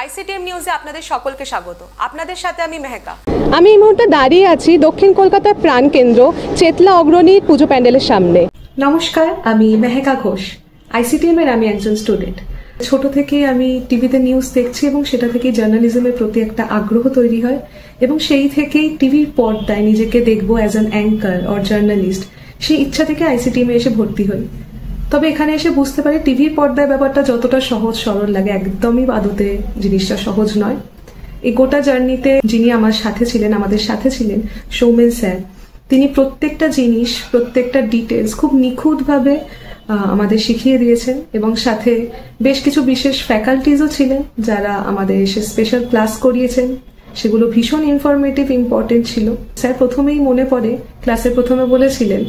আইসিটিএম নিউজে আপনাদের সকলকে স্বাগত। আপনাদের সাথে আমি মেহেকা। আমি এই মুহূর্তে দাঁড়িয়ে আছি দক্ষিণ কলকাতার প্রাণকেন্দ্র চেতলা অগ্রণী পুজো প্যান্ডেলের সামনে। নমস্কার, আমি মেহেকা ঘোষ। আইসিটিএম এর আমি একজন স্টুডেন্ট। ছোট থেকে আমি টিভিতে নিউজ দেখছি এবং সেটা থেকেই জার্নালিজমের প্রতি একটা আগ্রহ তৈরি হয় এবং সেই থেকেই টিভির পর্দায় নিজেকে দেখবো as an anchor or journalist, সেই ইচ্ছা থেকে আইসিটিএম এ এসে ভর্তি হই। তবে এখানে এসে বুঝতে পারি টিভির পর্দায় ব্যাপারটা যতটা সহজ সরল লাগে একদমই আদতে জিনিসটা সহজ নয়। এই গোটা জার্নিতে যিনি আমার সাথে ছিলেন, আমাদের সাথে ছিলেন সৌমেন স্যার। তিনি প্রত্যেকটা জিনিস, প্রত্যেকটা ডিটেলস খুব নিখুঁতভাবে আমাদের শিখিয়ে দিয়েছেন এবং সাথে বেশ কিছু বিশেষ ফ্যাকাল্টিজও ছিলেন যারা আমাদের এসে স্পেশাল ক্লাস করিয়েছেন। সেগুলো ভীষণ ইনফরমেটিভ, ইম্পর্টেন্ট ছিল। স্যার প্রথমেই মনে পড়ে ক্লাসে প্রথমে বলেছিলেন,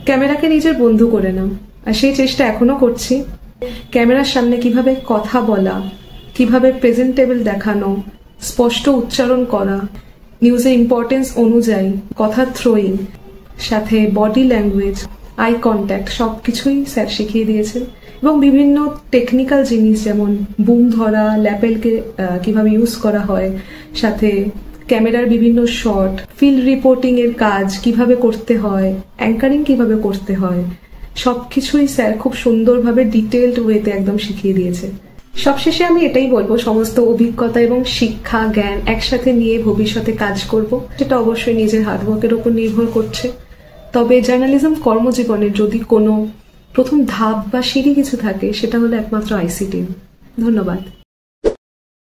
ক্যামেরাকে নিজের বন্ধু করে নাও। আর সেই চেষ্টা এখনো করছি। ক্যামেরার সামনে কিভাবে কথা বলা, কিভাবে প্রেজেন্টেবল দেখানো, স্পষ্ট উচ্চারণ করা, নিউজের ইম্পর্টেন্স অনুযায়ী কথা থ্রোয়িং, সাথে বডি ল্যাঙ্গুয়েজ, আই কন্ট্যাক্ট, সবকিছুই স্যার শিখিয়ে দিয়েছেন। এবং বিভিন্ন টেকনিক্যাল জিনিস যেমন বুম ধরা, ল্যাপেলকে কিভাবে ইউজ করা হয়, সাথে ক্যামেরার বিভিন্ন শট, ফিল্ড রিপোর্টিং এর কাজ কিভাবে করতে হয়, অ্যাঙ্কারিং কিভাবে করতে হয়, সবকিছুই স্যার খুব সুন্দরভাবে ডিটেলড ওয়েতে একদম শিখিয়ে দিয়েছে। সবশেষে আমি এটাই বলবো, সমস্ত অভিজ্ঞতা এবং শিক্ষা জ্ঞান একসাথে নিয়ে ভবিষ্যতে কাজ করব। সেটা অবশ্যই নিজের হার্ডওয়ার্কের উপর নির্ভর করছে। তবে জার্নালিজম কর্মজীবনের যদি কোনো প্রথম ধাপ বা সিঁড়ি কিছু থাকে, সেটা হলো একমাত্র আইসিটিএম। ধন্যবাদ।